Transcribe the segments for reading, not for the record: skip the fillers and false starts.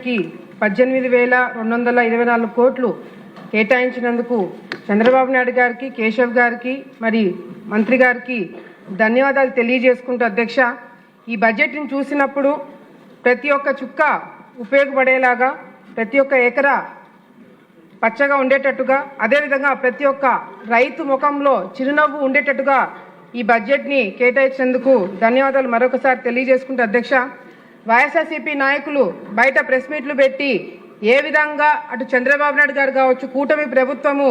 18,224 కోట్లు కేటాయించినందుకు చంద్రబాబు నాయుడు గారికి, కేశవ్ గారికి, మరి మంత్రి గారికి ధన్యవాదాలు తెలియజేసుకుంటూ అధ్యక్ష, ఈ బడ్జెట్ని చూసినప్పుడు ప్రతి ఒక్క చుక్క ఉపయోగపడేలాగా, ప్రతి ఒక్క ఎకరా పచ్చగా ఉండేటట్టుగా, అదేవిధంగా ప్రతి ఒక్క రైతు ముఖంలో చిరునవ్వు ఉండేటట్టుగా ఈ బడ్జెట్ని కేటాయించినందుకు ధన్యవాదాలు మరొకసారి తెలియజేసుకుంటూ అధ్యక్ష, వైఎస్ఆర్సీపీ నాయకులు బయట ప్రెస్ మీట్లు పెట్టి ఏ విధంగా అటు చంద్రబాబు నాయుడు గారు కావచ్చు, కూటమి ప్రభుత్వము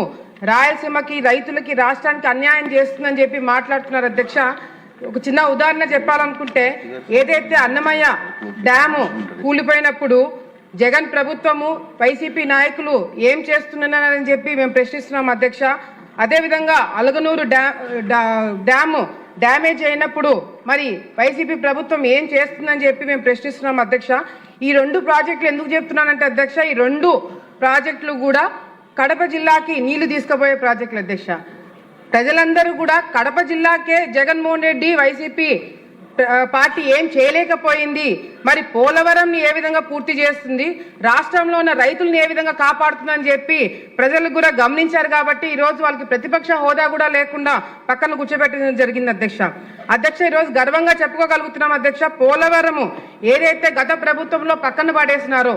రాయలసీమకి, రైతులకి, రాష్ట్రానికి అన్యాయం చేస్తుందని చెప్పి మాట్లాడుతున్నారు అధ్యక్ష. ఒక చిన్న ఉదాహరణ చెప్పాలనుకుంటే, ఏదైతే అన్నమయ్య డ్యాము కూలిపోయినప్పుడు జగన్ ప్రభుత్వము, వైసీపీ నాయకులు ఏం చేస్తున్నారని చెప్పి మేము ప్రశ్నిస్తున్నాం అధ్యక్ష. అదేవిధంగా అలగనూరు డ్యాము డ్యామేజ్ అయినప్పుడు మరి వైసీపీ ప్రభుత్వం ఏం చేస్తుందని చెప్పి మేము ప్రశ్నిస్తున్నాం అధ్యక్ష. ఈ రెండు ప్రాజెక్టులు ఎందుకు చెప్తున్నానంటే అధ్యక్ష, ఈ రెండు ప్రాజెక్టులు కూడా కడప జిల్లాకి నీళ్లు తీసుకుపోయే ప్రాజెక్టులు అధ్యక్ష. ప్రజలందరూ కూడా కడప జిల్లాకే జగన్మోహన్ రెడ్డి వైసీపీ పార్టీ ఏం చేయలేకపోయింది, మరి పోలవరంని ఏ విధంగా పూర్తి చేస్తుంది, రాష్ట్రంలో ఉన్న రైతులను ఏ విధంగా కాపాడుతుందని చెప్పి ప్రజలు కూడా గమనించారు. కాబట్టి ఈరోజు వాళ్ళకి ప్రతిపక్ష హోదా కూడా లేకుండా పక్కన కూర్చోబెట్టడం జరిగింది అధ్యక్ష. ఈరోజు గర్వంగా చెప్పుకోగలుగుతున్నాం అధ్యక్ష, పోలవరము ఏదైతే గత ప్రభుత్వంలో పక్కన పడేసినారో,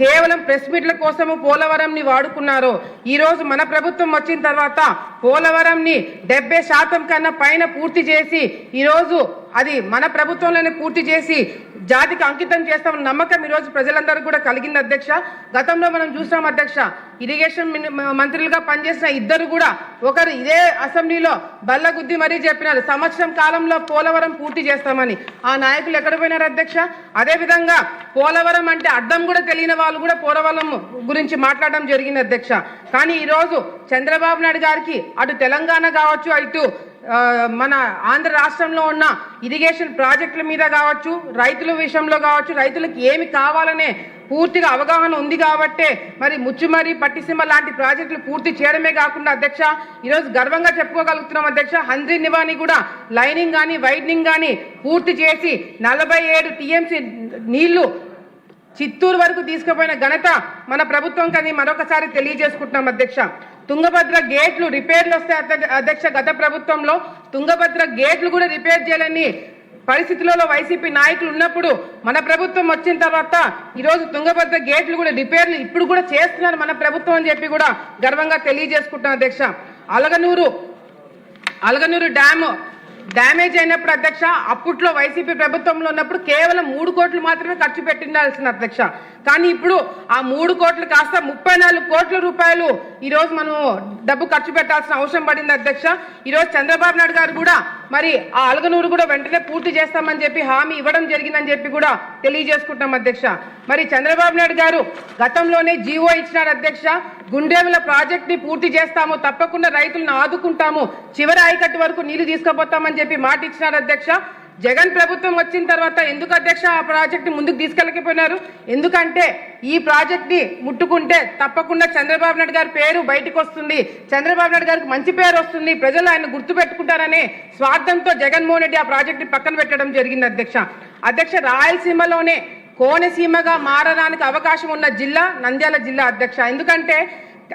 కేవలం ప్రెస్ మీట్ల కోసము పోలవరంని వాడుకున్నారో, ఈ రోజు మన ప్రభుత్వం వచ్చిన తర్వాత పోలవరంని 70% కన్నా పైన పూర్తి చేసి, ఈరోజు అది మన ప్రభుత్వంలోనే పూర్తి చేసి జాతికి అంకితం చేస్తామన్న నమ్మకం ఈరోజు ప్రజలందరూ కూడా కలిగింది అధ్యక్ష. గతంలో మనం చూసాం అధ్యక్ష, ఇరిగేషన్ మంత్రులుగా పనిచేసిన ఇద్దరు కూడా ఒకరు ఇదే అసెంబ్లీలో బల్లగుద్ది మరీ చెప్పినారు, సంవత్సరం కాలంలో పోలవరం పూర్తి చేస్తామని. ఆ నాయకులు ఎక్కడ పోయినారు అధ్యక్ష? అదేవిధంగా పోలవరం అంటే అర్థం కూడా తెలియని వాళ్ళు కూడా పోలవరం గురించి మాట్లాడడం జరిగింది అధ్యక్ష. కానీ ఈరోజు చంద్రబాబు నాయుడు గారికి అటు తెలంగాణ కావచ్చు, ఇటు మన ఆంధ్ర రాష్ట్రంలో ఉన్న ఇరిగేషన్ ప్రాజెక్టుల మీద కావచ్చు, రైతుల విషయంలో కావచ్చు, రైతులకు ఏమి కావాలనే పూర్తిగా అవగాహన ఉంది కాబట్టే మరి ముచ్చుమరి, పట్టిసీమ లాంటి ప్రాజెక్టులు పూర్తి చేయడమే కాకుండా అధ్యక్ష, ఈరోజు గర్వంగా చెప్పుకోగలుగుతున్నాం అధ్యక్ష, హంద్రీ నివాని కూడా లైనింగ్ కానీ వైడనింగ్ కానీ పూర్తి చేసి 47 టీఎంసీ నీళ్లు చిత్తూరు వరకు తీసుకుపోయిన ఘనత మన ప్రభుత్వం కానీ మరొకసారి తెలియజేసుకుంటున్నాం అధ్యక్ష. తుంగభద్ర గేట్లు రిపేర్లు వస్తే అధ్యక్ష, గత ప్రభుత్వంలో తుంగభద్ర గేట్లు కూడా రిపేర్ చేయాలని పరిస్థితులలో వైసీపీ నాయకులు ఉన్నప్పుడు మన ప్రభుత్వం వచ్చిన తర్వాత ఈరోజు తుంగభద్ర గేట్లు కూడా రిపేర్లు ఇప్పుడు కూడా చేస్తున్నారు మన ప్రభుత్వం అని చెప్పి కూడా గర్వంగా తెలియజేసుకుంటున్నాం అధ్యక్ష. అలగనూరు డ్యాము డ్యామేజ్ అయినప్పుడు అధ్యక్ష, అప్పట్లో వైసీపీ ప్రభుత్వంలో ఉన్నప్పుడు కేవలం 3 కోట్లు మాత్రమే ఖర్చు పెట్టిండాల్సింది అధ్యక్ష. కానీ ఇప్పుడు ఆ 3 కోట్లు కాస్త 34 కోట్ల రూపాయలు ఈరోజు మనం డబ్బు ఖర్చు పెట్టాల్సిన అవసరం పడింది అధ్యక్ష. ఈరోజు చంద్రబాబు నాయుడు గారు కూడా మరి ఆ అలగనూరు కూడా వెంటనే పూర్తి చేస్తామని చెప్పి హామీ ఇవ్వడం జరిగిందని చెప్పి కూడా తెలియజేసుకుంటాం అధ్యక్ష. మరి చంద్రబాబు నాయుడు గారు గతంలోనే జీవో ఇచ్చినారు అధ్యక్ష, గుండెవుల ప్రాజెక్ట్ ని పూర్తి చేస్తాము, తప్పకుండా రైతులను ఆదుకుంటాము, చివరి ఆయకట్టు వరకు నీళ్లు తీసుకుపోతామని చెప్పి మాట ఇచ్చినారు అధ్యక్ష. జగన్ ప్రభుత్వం వచ్చిన తర్వాత ఎందుకు అధ్యక్ష ఆ ప్రాజెక్ట్ ని ముందుకు తీసుకెళ్ళకపోయినారు? ఎందుకంటే ఈ ప్రాజెక్ట్ ని ముట్టుకుంటే తప్పకుండా చంద్రబాబు నాయుడు గారి పేరు బయటకు వస్తుంది, చంద్రబాబు నాయుడు గారికి మంచి పేరు వస్తుంది, ప్రజలు ఆయన గుర్తు పెట్టుకుంటారనే స్వార్థంతో జగన్మోహన్ రెడ్డి ఆ ప్రాజెక్ట్ ని పక్కన పెట్టడం జరిగింది అధ్యక్ష. రాయలసీమలోనే కోనసీమగా మారడానికి అవకాశం ఉన్న జిల్లా నంద్యాల జిల్లా అధ్యక్ష. ఎందుకంటే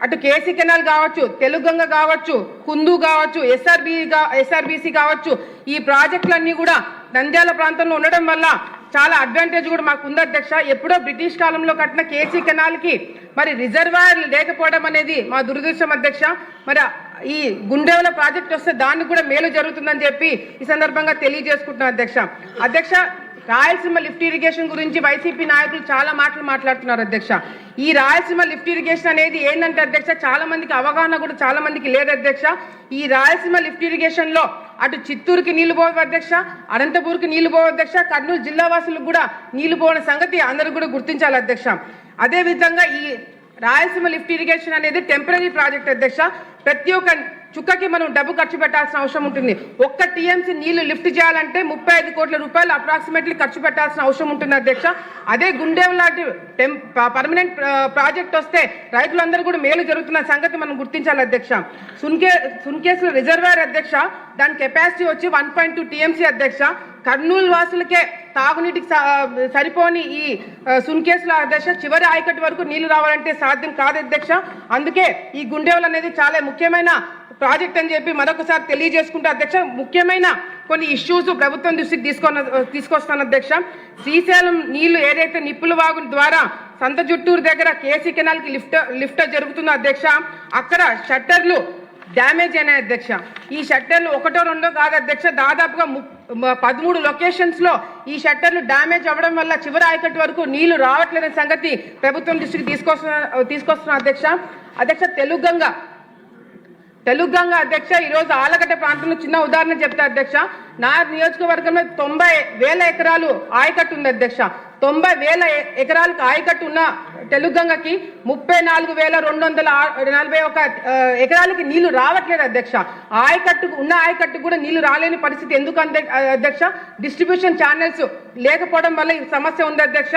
అటు కేసీ కెనాల్ కావచ్చు, తెలుగంగ కావచ్చు, కుందు కావచ్చు, ఎస్ఆర్బీసీ కావచ్చు, ఈ ప్రాజెక్టులన్నీ కూడా నంద్యాల ప్రాంతంలో ఉండడం వల్ల చాలా అడ్వాంటేజ్ కూడా మాకు ఉంది అధ్యక్ష. ఎప్పుడో బ్రిటిష్ కాలంలో కట్టిన కేసీ కెనాల్ కి మరి రిజర్వాయర్ లేకపోవడం అనేది మా దురదృష్టం అధ్యక్ష. మరి ఈ గుండెవుల ప్రాజెక్ట్ వస్తే దానికి కూడా మేలు జరుగుతుందని చెప్పి ఈ సందర్భంగా తెలియజేసుకుంటున్నాం అధ్యక్ష. రాయలసీమ లిఫ్ట్ ఇరిగేషన్ గురించి వైసీపీ నాయకులు చాలా మాటలు మాట్లాడుతున్నారు అధ్యక్ష. ఈ రాయలసీమ లిఫ్ట్ ఇరిగేషన్ అనేది ఏంటంటే అధ్యక్ష, చాలా మందికి అవగాహన కూడా చాలా మందికి లేదు అధ్యక్ష. ఈ రాయలసీమ లిఫ్ట్ ఇరిగేషన్ లో అటు చిత్తూరుకి నీళ్లు పోవు అధ్యక్ష, అనంతపూర్కి నీళ్లు పోవు అధ్యక్ష, కర్నూలు జిల్లా వాసులకు కూడా నీళ్లు పోయిన సంగతి అందరూ కూడా గుర్తించాలి అధ్యక్ష. అదే విధంగా ఈ రాయలసీమ లిఫ్ట్ ఇరిగేషన్ అనేది టెంపరీ ప్రాజెక్ట్ అధ్యక్ష. ప్రతి ఒక్క చుక్కకి మనం డబ్బు ఖర్చు పెట్టాల్సిన అవసరం ఉంటుంది. ఒక్క టీఎంసీ నీళ్లు లిఫ్ట్ చేయాలంటే 35 కోట్ల రూపాయలు అప్రాక్సిమేట్లీ ఖర్చు పెట్టాల్సిన అవసరం ఉంటుంది అధ్యక్ష. అదే గుండెం లాంటి పర్మనెంట్ ప్రాజెక్ట్ వస్తే రైతులందరూ కూడా మేలు జరుగుతున్న సంగతి మనం గుర్తించాలి అధ్యక్ష. సున్కేసు రిజర్వాయర్ అధ్యక్ష, దాని కెపాసిటీ వచ్చి 1.2 టీఎంసీ అధ్యక్ష. కర్నూలు వాసులకే తాగునీటికి సరిపోని ఈ సున్కేసుల అధ్యక్ష చివరి ఆయకట్టు వరకు నీళ్లు రావాలంటే సాధ్యం కాదు అధ్యక్ష. అందుకే ఈ గుండెవల్ అనేది చాలా ముఖ్యమైన ప్రాజెక్ట్ అని చెప్పి మరొకసారి తెలియజేసుకుంటే అధ్యక్ష, ముఖ్యమైన కొన్ని ఇష్యూస్ ప్రభుత్వం దృష్టికి తీసుకొస్తాను అధ్యక్ష. శ్రీశైలం నీళ్లు ఏదైతే నిప్పుల వాగు ద్వారా సంత జుట్టూరు దగ్గర కేసీ కెనాల్ కి లిఫ్ట్ జరుగుతుందో అధ్యక్ష, అక్కడ షట్టర్లు డ్యామేజ్ అయినాయి అధ్యక్ష. ఈ షట్టర్లు ఒకటో రెండో కాదు అధ్యక్ష, దాదాపుగా 13 లొకేషన్స్ లో ఈ షట్టర్లు డ్యామేజ్ అవ్వడం వల్ల చివరి ఆయకట్టు వరకు నీళ్లు రావట్లేదనే సంగతి ప్రభుత్వం దృష్టికి తీసుకొస్తున్నా అధ్యక్ష. తెలుగు గంగ అధ్యక్ష, ఈరోజు ఆలగడ్డ ప్రాంతంలో చిన్న ఉదాహరణ చెప్తా అధ్యక్ష. నా నియోజకవర్గంలో 90,000 ఎకరాలు ఆయకట్టు ఉంది అధ్యక్ష. 90,000 ఎకరాలకు ఆయకట్టు ఉన్న తెలుగు గంగకి 34,241 ఎకరాలకి నీళ్లు రావట్లేదు అధ్యక్ష. ఆయకట్టు కూడా నీళ్లు రాలేని పరిస్థితి ఎందుకు అధ్యక్ష? డిస్ట్రిబ్యూషన్ ఛానల్స్ లేకపోవడం వల్ల ఈ సమస్య ఉంది అధ్యక్ష.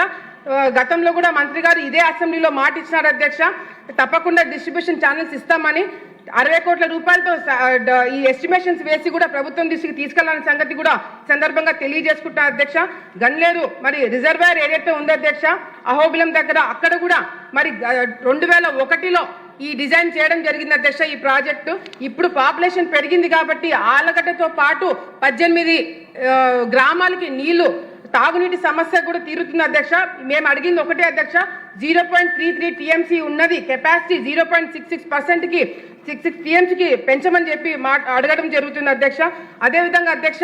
గతంలో కూడా మంత్రి గారు ఇదే అసెంబ్లీలో మాట ఇచ్చినారు అధ్యక్ష, తప్పకుండా డిస్ట్రిబ్యూషన్ ఛానల్స్ ఇస్తామని. 60 కోట్ల రూపాయలతో ఈ ఎస్టిమేషన్స్ వేసి కూడా ప్రభుత్వం దృష్టికి తీసుకెళ్లాలనే సంగతి కూడా సందర్భంగా తెలియజేసుకుంటున్నారు అధ్యక్ష. గన్లేరు మరి రిజర్వాయర్ ఏదైతే ఉందో అధ్యక్ష, అహోబిలం దగ్గర, అక్కడ కూడా మరి 2001లో ఈ డిజైన్ చేయడం జరిగింది అధ్యక్ష ఈ ప్రాజెక్టు. ఇప్పుడు పాపులేషన్ పెరిగింది కాబట్టి ఆలగడ్డతో పాటు 18 గ్రామాలకి నీళ్లు తాగునీటి సమస్య కూడా తీరుతుంది అధ్యక్ష. మేము అడిగింది ఒకటే అధ్యక్ష, 0.33 టీఎంసీ ఉన్నది కెపాసిటీ 0.66%కి 66 టీఎంసీకి పెంచమని చెప్పి అడగడం జరుగుతుంది అధ్యక్ష. అదేవిధంగా అధ్యక్ష,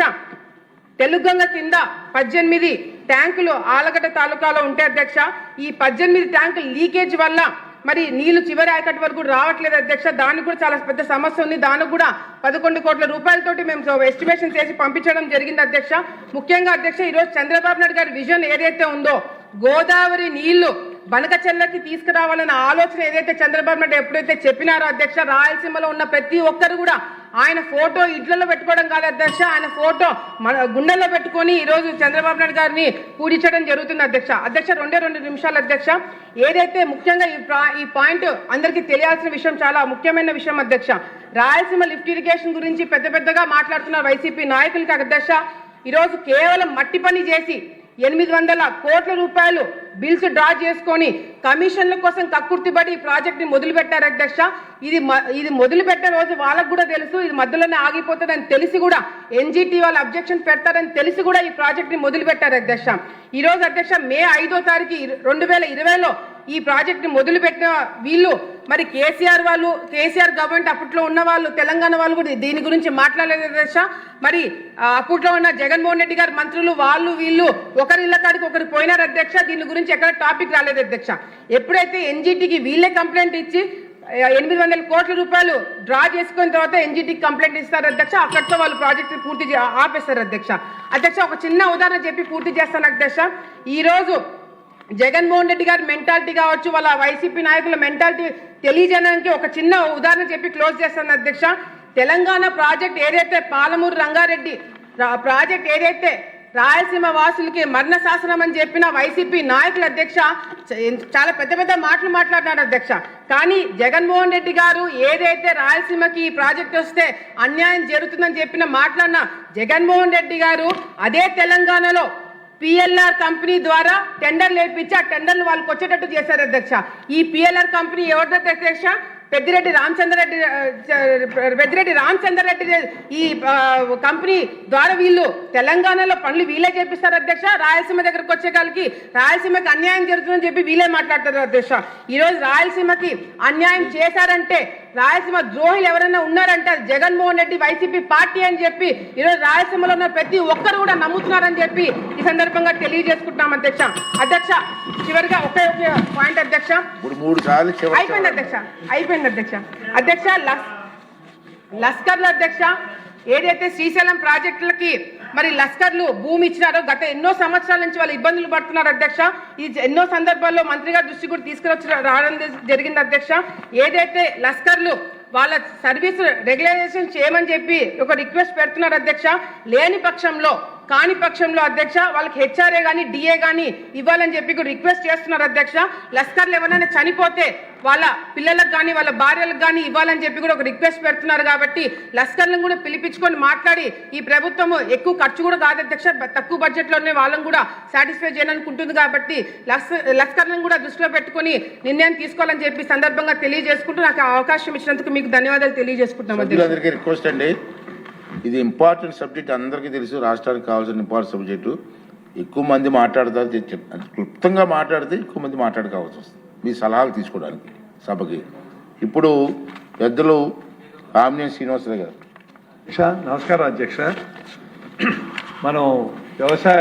తెలుగు గంగ కింద 18 ట్యాంకులు ఆలగడ్డ తాలూకాలో ఉంటాయి అధ్యక్ష. ఈ 18 ట్యాంకులు లీకేజ్ వల్ల మరి నీళ్లు చివరి ఆయకట్టు వరకు రావట్లేదు అధ్యక్ష. దానికి కూడా చాలా పెద్ద సమస్య ఉంది. దానికి కూడా 11 కోట్ల రూపాయలతోటి మేము ఎస్టిమేషన్ చేసి పంపించడం జరిగింది అధ్యక్ష. ముఖ్యంగా అధ్యక్ష, ఈరోజు చంద్రబాబు నాయుడు గారి విజన్ ఏదైతే ఉందో, గోదావరి నీళ్లు బనకచెర్లకి తీసుకురావాలన్న ఆలోచన ఏదైతే చంద్రబాబు నాయుడు ఎప్పుడైతే చెప్పినారో అధ్యక్ష, రాయలసీమలో ఉన్న ప్రతి ఒక్కరు కూడా ఆయన ఫోటో ఇళ్లలో పెట్టుకోవడం కాదు అధ్యక్ష, ఆయన ఫోటో మన గుండెల్లో పెట్టుకొని ఈరోజు చంద్రబాబు నాయుడు గారిని పూజించడం జరుగుతుంది అధ్యక్ష. 2 నిమిషాలు అధ్యక్ష. ఏదైతే ముఖ్యంగా ఈ పాయింట్ అందరికీ తెలియాల్సిన విషయం, చాలా ముఖ్యమైన విషయం అధ్యక్ష. రాయలసీమ లిఫ్ట్ ఇరిగేషన్ గురించి పెద్దగా మాట్లాడుతున్న వైసీపీ నాయకులకి అధ్యక్ష, ఈరోజు కేవలం మట్టి పని చేసి 800 కోట్ల రూపాయలు బిల్స్ డ్రా చేసుకొని కమిషన్ల కోసం కక్కుర్తిబడి ఈ ప్రాజెక్ట్ ని మొదలు పెట్టారు అధ్యక్ష. ఇది మొదలు పెట్టే రోజు వాళ్ళకు కూడా తెలుసు, ఇది మధ్యలోనే ఆగిపోతుందని తెలిసి కూడా ఎన్జిటి వాళ్ళు అబ్జెక్షన్ పెడతారని తెలిసి కూడా ఈ ప్రాజెక్ట్ ని మొదలు పెట్టారు అధ్యక్ష. ఈ రోజు అధ్యక్ష, మే 5వ తారీఖు 2020లో ఈ ప్రాజెక్ట్ ని మొదలు పెట్టిన వీళ్ళు మరి కేసీఆర్ గవర్నమెంట్ అప్పట్లో ఉన్న వాళ్ళు, తెలంగాణ వాళ్ళు కూడా దీని గురించి మాట్లాడలేదు అధ్యక్ష. మరి అప్పట్లో ఉన్న జగన్మోహన్ రెడ్డి గారు మంత్రులు వాళ్ళు వీళ్ళు ఒకరి ఇళ్ల కాడికి ఒకరు పోయినారు అధ్యక్ష. దీని గురించి ఎక్కడ టాపిక్ రాలేదు అధ్యక్ష. ఎప్పుడైతే ఎన్జిటికి వీళ్ళే కంప్లైంట్ ఇచ్చి 800 కోట్ల రూపాయలు డ్రా చేసుకున్న తర్వాత ఎన్జిటికి కంప్లైంట్ ఇస్తారు అధ్యక్ష, అక్కడితో వాళ్ళు ప్రాజెక్ట్ పూర్తి ఆపేస్తారు అధ్యక్ష. ఒక చిన్న ఉదాహరణ చెప్పి పూర్తి చేస్తాను అధ్యక్ష. ఈ రోజు జగన్మోహన్ రెడ్డి గారి మెంటాలిటీ కావచ్చు, వాళ్ళ వైసీపీ నాయకుల మెంటాలిటీ తెలియజేయడానికి ఒక చిన్న ఉదాహరణ చెప్పి క్లోజ్ చేస్తాను అధ్యక్ష. తెలంగాణ ప్రాజెక్ట్ ఏదైతే పాలమూరు రంగారెడ్డి ప్రాజెక్ట్ ఏదైతే రాయలసీమ వాసులకి మరణ శాసనం అని చెప్పిన వైసీపీ నాయకుల అధ్యక్ష చాలా పెద్ద మాటలు మాట్లాడినారు అధ్యక్ష. కానీ జగన్మోహన్ రెడ్డి గారు ఏదైతే రాయలసీమకి ఈ ప్రాజెక్ట్ వస్తే అన్యాయం జరుగుతుందని చెప్పిన మాట్లాడిన జగన్మోహన్ రెడ్డి గారు అదే తెలంగాణలో పిఎల్ఆర్ కంపెనీ ద్వారా టెండర్లు వేయించి ఆ టెండర్లు వాళ్ళకి వచ్చేటట్టు చేశారు అధ్యక్ష. ఈ పిఎల్ఆర్ కంపెనీ ఎవరిదో అధ్యక్ష? పెద్దిరెడ్డి రామచంద్రరెడ్డి ఈ కంపెనీ ద్వారా వీళ్ళు తెలంగాణలో పనులు వీళ్ళే చేపిస్తారు అధ్యక్ష. రాయలసీమ దగ్గరకు వచ్చే కాలకి రాయలసీమకి అన్యాయం జరుగుతుందని చెప్పి వీళ్ళే మాట్లాడతారు అధ్యక్ష. ఈరోజు రాయలసీమకి అన్యాయం చేశారంటే, రాయలసీమ ద్రోహులు ఎవరైనా ఉన్నారంటే జగన్మోహన్ రెడ్డి వైసీపీ పార్టీ అని చెప్పి ఈరోజు రాయలసీమలో ఉన్న ప్రతి ఒక్కరు కూడా నమ్ముతున్నారని చెప్పి ఈ సందర్భంగా తెలియజేసుకుంటున్నాం అధ్యక్ష. చివరిగా ఒకే పాయింట్ అధ్యక్ష. అయిపోయింది అధ్యక్ష. లస్కర్లు అధ్యక్ష, ఏదైతే శ్రీశైలం ప్రాజెక్టులకి మరి లస్కర్లు భూమి ఇచ్చినారో గత ఎన్నో సంవత్సరాల నుంచి వాళ్ళు ఇబ్బందులు పడుతున్నారు అధ్యక్ష. ఈ ఎన్నో సందర్భాల్లో మంత్రి గారి దృష్టి కూడా రావడం జరిగింది అధ్యక్ష. ఏదైతే లస్కర్లు వాళ్ళ సర్వీస్ రెగ్యులైజేషన్ చేయమని చెప్పి ఒక రిక్వెస్ట్ పెడుతున్నారు అధ్యక్ష. లేని పక్షంలో కాని పక్షంలో అధ్యక్ష వాళ్ళకి హెచ్ఆర్ఏ కానీ డిఏ కానీ ఇవ్వాలని చెప్పి కూడా రిక్వెస్ట్ చేస్తున్నారు అధ్యక్ష. లస్కర్లు ఎవరైనా చనిపోతే వాళ్ళ పిల్లలకు కానీ వాళ్ళ భార్యలకు కానీ ఇవ్వాలని చెప్పి కూడా ఒక రిక్వెస్ట్ పెడుతున్నారు. కాబట్టి లస్కర్లను కూడా పిలిపించుకొని మాట్లాడి ఈ ప్రభుత్వం ఎక్కువ ఖర్చు కూడా కాదు అధ్యక్ష, తక్కువ బడ్జెట్లోనే వాళ్ళని కూడా సాటిస్ఫై చేయాలనుకుంటుంది. కాబట్టి లస్కర్లను కూడా దృష్టిలో పెట్టుకుని నిర్ణయం తీసుకోవాలని చెప్పి సందర్భంగా తెలియజేసుకుంటూ నాకు అవకాశం ఇచ్చినందుకు మీకు ధన్యవాదాలు తెలియజేసుకుంటున్నాం అధ్యక్ష. రిక్వెస్ట్ అండి, ఇది ఇంపార్టెంట్ సబ్జెక్ట్, అందరికీ తెలుసు. రాష్ట్రానికి కావాల్సిన ఇంపార్టెంట్ సబ్జెక్టు. ఎక్కువ మంది మాట్లాడతారు, క్లుప్తంగా మాట్లాడితే ఎక్కువ మంది మాట్లాడుకోవాల్సి వస్తుంది మీ సలహాలు తీసుకోవడానికి సభకి. ఇప్పుడు పెద్దలు కామినేని శ్రీనివాసరావు గారు. నమస్కారం అధ్యక్ష. మనం వ్యవసాయ